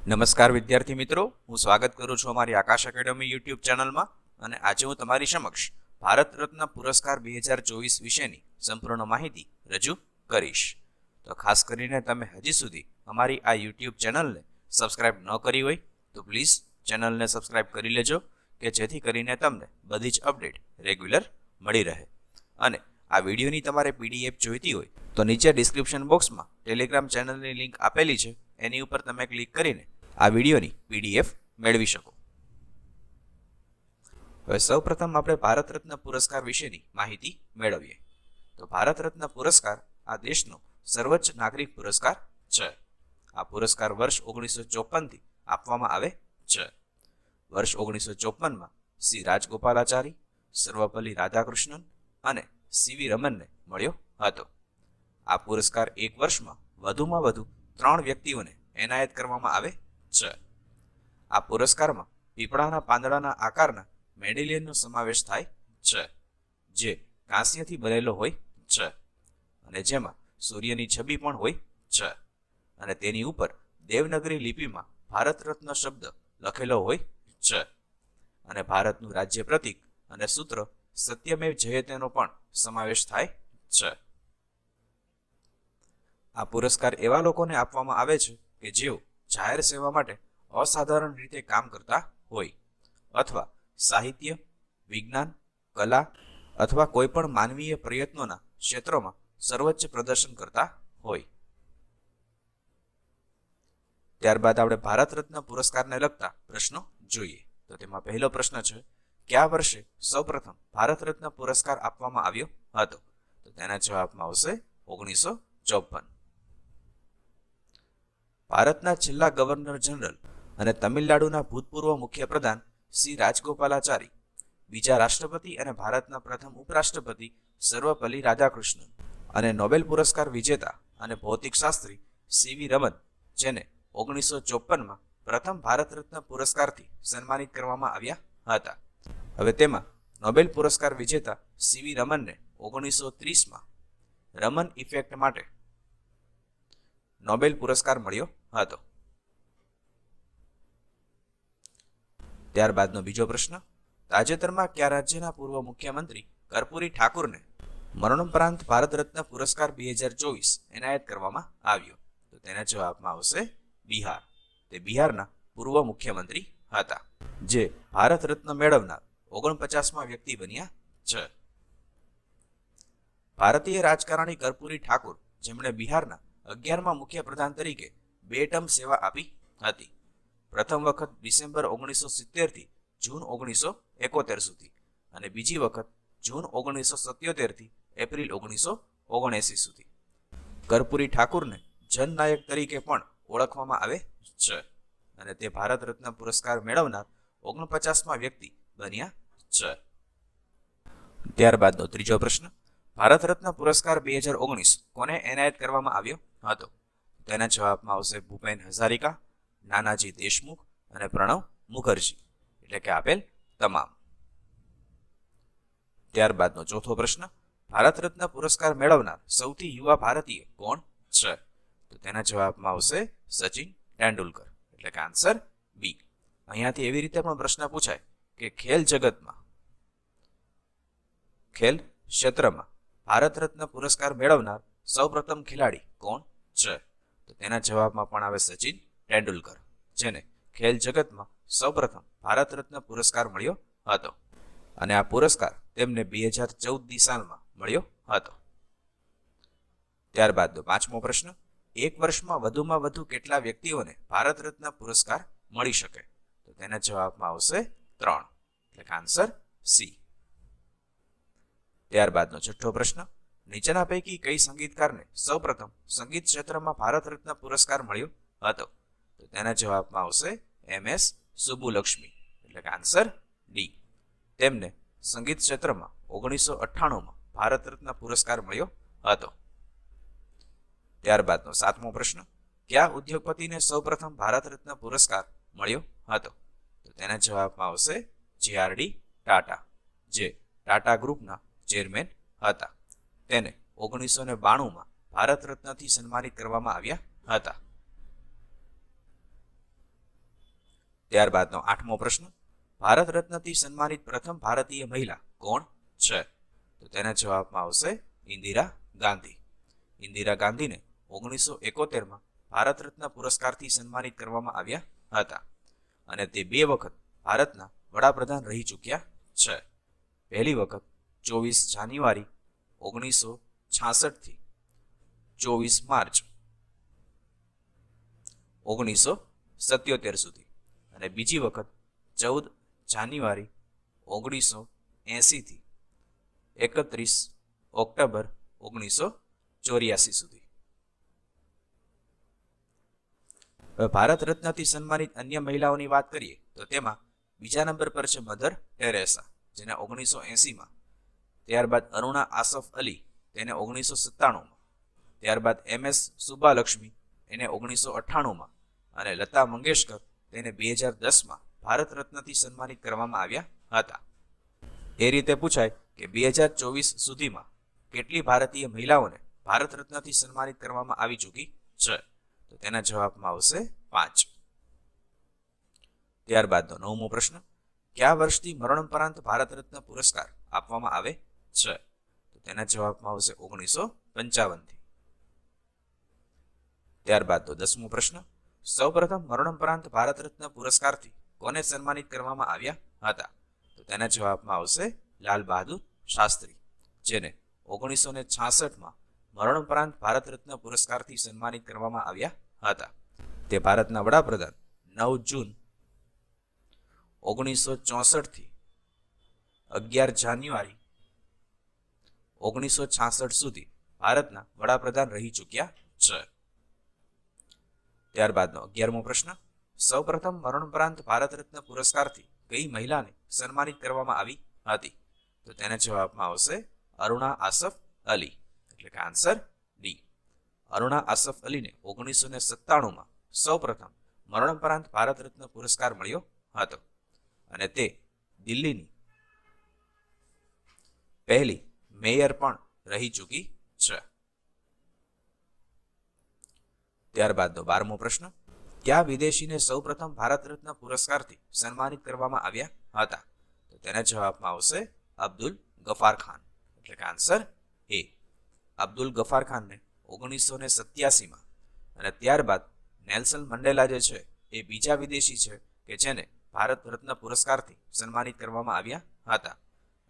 નમસ્કાર વિદ્યાર્થી મિત્રો, હું સ્વાગત કરું છું અમારી આકાશ એકેડમી યુટ્યુબ ચેનલમાં. અને આજે હું તમારી સમક્ષ ભારત રત્ન પુરસ્કાર 2024 વિશેની સંપૂર્ણ માહિતી રજૂ કરીશ. તો ખાસ કરીને તમે હજી સુધી અમારી આ યુટ્યુબ ચેનલને સબસ્ક્રાઇબ ન કરી હોય તો પ્લીઝ ચેનલને સબસ્ક્રાઇબ કરી લેજો, કે જેથી કરીને તમને બધી જ અપડેટ રેગ્યુલર મળી રહે. અને આ વિડીયોની તમારે પીડીએફ જોઈતી હોય તો નીચે ડિસ્ક્રિપ્શન બોક્સમાં ટેલિગ્રામ ચેનલની લિંક આપેલી છે, એની ઉપર તમે ક્લિક કરીને આ વિડીયોની પીડીએફ મેળવી શકો. હવે સૌપ્રથમ આપણે ભારત રત્ન પુરસ્કાર વિશેની માહિતી મેળવીએ. તો ભારત રત્ન પુરસ્કાર આ દેશનો સર્વોચ્ચ નાગરિક પુરસ્કાર છે. આ પુરસ્કાર વર્ષ 1954 થી આપવામાં આવે છે. વર્ષ 1954માં શ્રી રાજગોપાલાચારી, સર્વપલ્લી રાધાકૃષ્ણન અને સીવી રમનને મળ્યો હતો. આ પુરસ્કાર એક વર્ષમાં વધુમાં વધુ 3 વ્યક્તિઓને એનાયત કરવામાં આવે છે. આ પુરસ્કારમાં પીપળાના પાંદડાના આકારના મેડેલિયનનો સમાવેશ થાય છે, જે કાંસ્યથી બનેલો હોય છે અને જેમાં સૂર્યની છબી પણ હોય છે, અને તેની ઉપર દેવનગરી લિપિમાં ભારત રત્ન શબ્દ લખેલો હોય છે, અને ભારતનું રાજ્ય પ્રતીક અને સૂત્ર સત્યમેવ જયતેનો પણ સમાવેશ થાય છે. આ પુરસ્કાર એવા લોકોને આપવામાં આવે છે કે જેઓ જાહેર સેવા માટે અસાધારણ રીતે કામ કરતા હોય, અથવા સાહિત્ય, વિજ્ઞાન, કલા અથવા કોઈ પણ માનવીય પ્રયત્નોના ક્ષેત્રોમાં સર્વોચ્ચ પ્રદર્શન કરતા હોય. ત્યારબાદ આપણે ભારત રત્ન પુરસ્કારને લગતા પ્રશ્નો જોઈએ. તો તેમાં પહેલો પ્રશ્ન છે, કયા વર્ષે સૌપ્રથમ ભારત રત્ન પુરસ્કાર આપવામાં આવ્યો હતો? તો તેના જવાબમાં આવશે 1954. ભારતના છેલ્લા ગવર્નર જનરલ અને તમિલનાડુના ભૂતપૂર્વ મુખ્યપ્રધાન શ્રી રાજગોપાલાચારી, બીજા રાષ્ટ્રપતિ અને ભારતના પ્રથમ ઉપરાષ્ટ્રપતિ સર્વપલ્લી રાધાકૃષ્ણન, અને નોબેલ પુરસ્કાર વિજેતા અને ભૌતિકશાસ્ત્રી સીવી રમન, જેને 1954માં પ્રથમ ભારત રત્ન પુરસ્કારથી સન્માનિત કરવામાં આવ્યા હતા. હવે તેમાં નોબેલ પુરસ્કાર વિજેતા સીવી રમનને 1930માં રમન ઇફેક્ટ માટે નોબેલ પુરસ્કાર મળ્યો હતો. ત્યારબાદનો બીજો પ્રશ્ન, તાજેતરમાં કયા રાજ્યના પૂર્વ મુખ્યમંત્રી કર્પૂરી ઠાકુરને મરણોપરાંત ભારત રત્ન પુરસ્કાર 2024 એનાયત કરવામાં આવ્યો? તો તેના જવાબમાં આવશે બિહાર. તે બિહારના પૂર્વ મુખ્યમંત્રી હતા, જે ભારત રત્ન મેળવનાર 49મા વ્યક્તિ બન્યા છે. ભારતીય રાજકારણી કર્પૂરી ઠાકુર, જેમણે બિહારના 11મા મુખ્યપ્રધાન તરીકે 2 ટર્મ સેવા આપી હતી. પ્રથમ વખત ડિસેમ્બર 1970 થી જૂન 1971 સુધી, અને બીજી વખત જૂન 1977 થી એપ્રિલ 1979 સુધી. કર્પૂરી ઠાકુરને જનનાયક તરીકે પણ ઓળખવામાં આવે છે, અને તે ભારત રત્ન પુરસ્કાર મેળવનાર 49મા વ્યક્તિ બન્યા છે. ત્યારબાદનો ત્રીજો પ્રશ્ન, ભારત રત્ન પુરસ્કાર 2019 કોને એનાયત કરવામાં આવ્યો હતો? તેના જવાબમાં આવશે ભૂપેન હજારિકા, નાનાજી દેશમુખ અને પ્રણવ મુખર્જી, એટલે કે આપેલ તમામ. ત્યારબાદનો ચોથો પ્રશ્ન, ભારત રત્ન પુરસ્કાર મેળવનાર સૌથી યુવા ભારતીય કોણ છે? તો તેના જવાબમાં આવશે સચિન તેંડુલકર, એટલે કે આન્સર બી. અહીંયાથી એવી રીતે પણ પ્રશ્ન પૂછાય કે ખેલ જગતમાં, ખેલ ક્ષેત્રમાં ભારત રત્ન પુરસ્કાર મેળવનાર સૌપ્રથમ ખેલાડી કોણ છે? તો તેના જવાબમાં પણ આવે સચિન તેંડુલકર, જેને ખેલ જગતમાં સૌપ્રથમ ભારત રત્ન પુરસ્કાર મળ્યો હતો, અને આ પુરસ્કાર તેમને 2014ની સાલમાં મળ્યો હતો. ત્યારબાદનો પાંચમો પ્રશ્ન, એક વર્ષમાં વધુમાં વધુ કેટલા વ્યક્તિઓને ભારત રત્ન પુરસ્કાર મળી શકે? તો તેના જવાબમાં આવશે 3, એટલે કે આન્સર સી. ત્યારબાદનો છઠ્ઠો પ્રશ્ન, નીચેના પૈકી કઈ સંગીતકારને સૌપ્રથમ સંગીત ક્ષેત્રમાં ભારત રત્ન પુરસ્કાર મળ્યો હતો? તો તેના જવાબમાં આવશે MS સુબ્બુલક્ષ્મી, એટલે કે આન્સર ડી. તેમને સંગીત ક્ષેત્રમાં 1998માં ભારત રત્ન પુરસ્કાર મળ્યો હતો. ત્યારબાદનો સાતમો પ્રશ્ન, કયા ઉદ્યોગપતિને સૌપ્રથમ ભારત રત્ન પુરસ્કાર મળ્યો હતો? તો તેના જવાબમાં આવશે JRD ટાટા, જે ટાટા ગ્રુપના ચેરમેન હતા. તેને 1992માં ભારત રત્નથી સન્માનિત કરવામાં આવ્યા હતા. ત્યારબાદનો 8મો પ્રશ્ન, ભારત રત્નથી સન્માનિત પ્રથમ ભારતીય મહિલા કોણ છે? તો તેના જવાબમાં આવશે ઇન્દિરા ગાંધી. ઇન્દિરા ગાંધીને 1971માં ભારત રત્ન પુરસ્કારથી સન્માનિત કરવામાં આવ્યા હતા અને તે 2 વખત ભારતના વડાપ્રધાન રહી ચૂક્યા છે. પહેલી વખત 24 જાન્યુઆરી 1966 થી 24 માર્ચ 1977 સુધી અને બીજી વખત 14 જાન્યુઆરી 1980 થી 31 ઓક્ટોબર 1984 સુધી. હવે ભારત રત્નથી સન્માનિત અન્ય મહિલાઓની વાત કરીએ તો તેમાં બીજા નંબર પર છે મધર ટેરેસા, જેને 1980માં, ત્યારબાદ અરુણા આસફ અલી, તેને 1997માં, ત્યારબાદ MS સુબ્બાલક્ષ્મી, એને 1998માં અને લતા મંગેશકર, તેને 2010માં ભારત રત્નથી સન્માનિત કરવામાં આવ્યા હતા. એ રીતે પૂછાય કે 2024 સુધીમાં કેટલી ભારતીય મહિલાઓને ભારત રત્નથી સન્માનિત કરવામાં આવી ચૂકી છે? તો તેના જવાબમાં આવશે 5. ત્યારબાદનો 9મો પ્રશ્ન, કયા વર્ષથી મરણોપરાંત ભારત રત્ન પુરસ્કાર આપવામાં આવે છે? તો તેના જવાબમાં આવશે 1955થી. ત્યારબાદનો 10મો પ્રશ્ન, સૌપ્રથમ મરણોપરાંત ભારત રત્ન પુરસ્કારથી કોને સન્માનિત કરવામાં આવ્યા હતા? તો તેના જવાબમાં આવશે લાલ બહાદુર શાસ્ત્રી, જેને 1966માં મરણોપરાંત ભારત રત્ન પુરસ્કારથી સન્માનિત કરવામાં આવ્યા હતા. તે ભારતના વડાપ્રધાન 9 જૂન 1964 થી 11 જાન્યુઆરી 1966 સુધી ભારતના વડાપ્રધાન રહી ચૂક્યા છે. ત્યારબાદનો 11મો પ્રશ્ન, સૌપ્રથમ મરણોપરાંત ભારત રત્ન પુરસ્કારથી કઈ મહિલાને સન્માનિત કરવામાં આવી હતી? તો તેના જવાબમાં આવશે અરુણા આસફ અલી, એટલે કે આન્સર ડી. અરુણા આસફ અલીને 1997માં સૌપ્રથમ મરણોપરાંત ભારત રત્ન પુરસ્કાર મળ્યો હતો અને તે દિલ્હીની પહેલી મેયર પણ રહી ચૂકી છે. ત્યારબાદનો 12મો પ્રશ્ન, કયા વિદેશીને સૌપ્રથમ ભારત રત્ન પુરસ્કારથી સન્માનિત કરવામાં આવ્યા હતા? તો તેના જવાબમાં આવશે અબ્દુલ ગફાર ખાન, એટલે કે આન્સર એ. અબ્દુલ ગફાર ખાનને 1987માં અને ત્યારબાદ નેલ્સન મંડેલા જે છે એ બીજા વિદેશી છે કે જેને ભારત રત્ન પુરસ્કારથી સન્માનિત કરવામાં આવ્યા હતા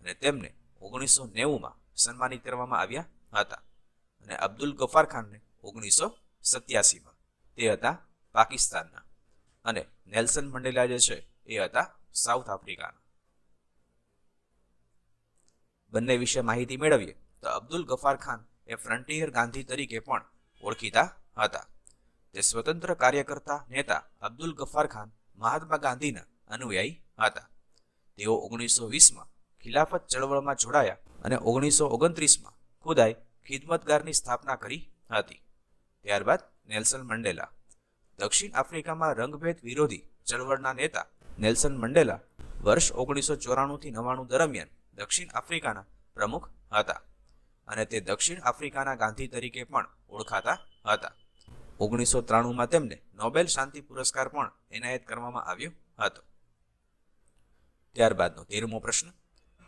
અને તેમને 1990માં સન્માનિત કરવામાં આવ્યા હતા અને અબ્દુલ ગફાર ખાનને 1987માં. તે હતા પાકિસ્તાનના અને નેલ્સન મંડેલા જે છે એ હતા સાઉથ આફ્રિકાના. બંને વિશે માહિતી મેળવીએ તો અબ્દુલ ગફાર ખાન એ ફ્રન્ટિયર ગાંધી તરીકે પણ ઓળખીતા હતા. તે સ્વતંત્ર કાર્યકર્તા નેતા અબ્દુલ ગફાર ખાન મહાત્મા ગાંધીના અનુયાયી હતા. તેઓ 1920માં ખિલાફત ચળવળમાં જોડાયા અને 1929માં ખુદાઈ ખિદમતગારની સ્થાપના કરી હતી. ત્યારબાદ નેલ્સન મંડેલા. દક્ષિણ આફ્રિકામાં રંગભેદ વિરોધી ચળવળના નેતા નેલ્સન મંડેલા વર્ષ 1994 થી 99 દરમિયાન દક્ષિણ આફ્રિકાના પ્રમુખ હતા અને તે દક્ષિણ આફ્રિકાના ગાંધી તરીકે પણ ઓળખાતા હતા. 1993માં તેમને નોબેલ શાંતિ પુરસ્કાર પણ એનાયત કરવામાં આવ્યો હતો. ત્યારબાદનો 13મો પ્રશ્ન,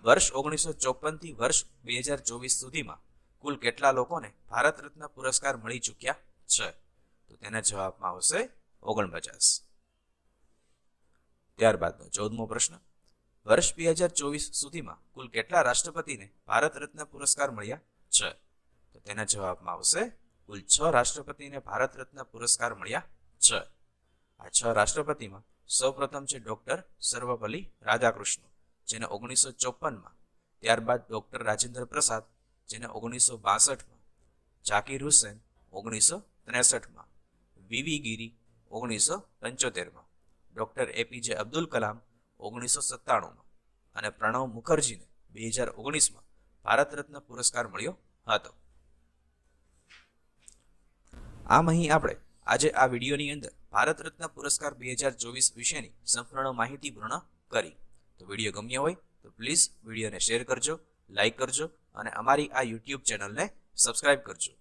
વર્ષ 1954 થી વર્ષ 2024 સુધીમાં કુલ કેટલા લોકોને ભારત રત્ન પુરસ્કાર મળી ચૂક્યા છે? તો તેના જવાબમાં આવશે 49. ત્યારબાદનો 14મો પ્રશ્ન, વર્ષ 2024 સુધીમાં કુલ કેટલા રાષ્ટ્રપતિને ભારત રત્ન પુરસ્કાર મળ્યા છે? તો તેના જવાબમાં આવશે કુલ 6 રાષ્ટ્રપતિને ભારત રત્ન પુરસ્કાર મળ્યા છે. આ 6 રાષ્ટ્રપતિમાં સૌપ્રથમ છે ડોક્ટર સર્વપલ્લી રાધાકૃષ્ણ, જેને 1954માં, ત્યારબાદ ડોક્ટર રાજેન્દ્ર પ્રસાદ, જેને 1962માં, ઝાકીર હુસેન 1963માં, વીવી ગિરી 1975માં, ડોક્ટર APJ અબ્દુલ કલામ 1997માં અને પ્રણવ મુખર્જીને 2019માં ભારત રત્ન પુરસ્કાર મળ્યો હતો. આમ અહીં આપણે આજે આ વિડીયોની અંદર ભારત રત્ન પુરસ્કાર 2024 વિશેની સંપૂર્ણ માહિતી પૂર્ણ કરી. તો વિડીયો ગમ્યો હોય તો પ્લીઝ વિડીયોને શેર કરજો, લાઈક કરજો અને અમારી આ યુટ્યુબ ચેનલને સબસ્ક્રાઇબ કરજો.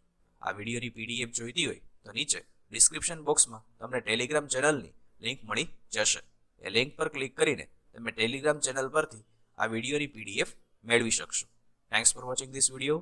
આ વિડીયોની PDF જોઈતી હોય તો નીચે ડિસ્ક્રિપ્શન બોક્સમાં તમને ટેલિગ્રામ ચેનલની લિંક મળી જશે. એ લિંક પર ક્લિક કરીને તમે ટેલિગ્રામ ચેનલ પરથી આ વિડીયોની PDF મેળવી શકશો. Thanks for watching this video.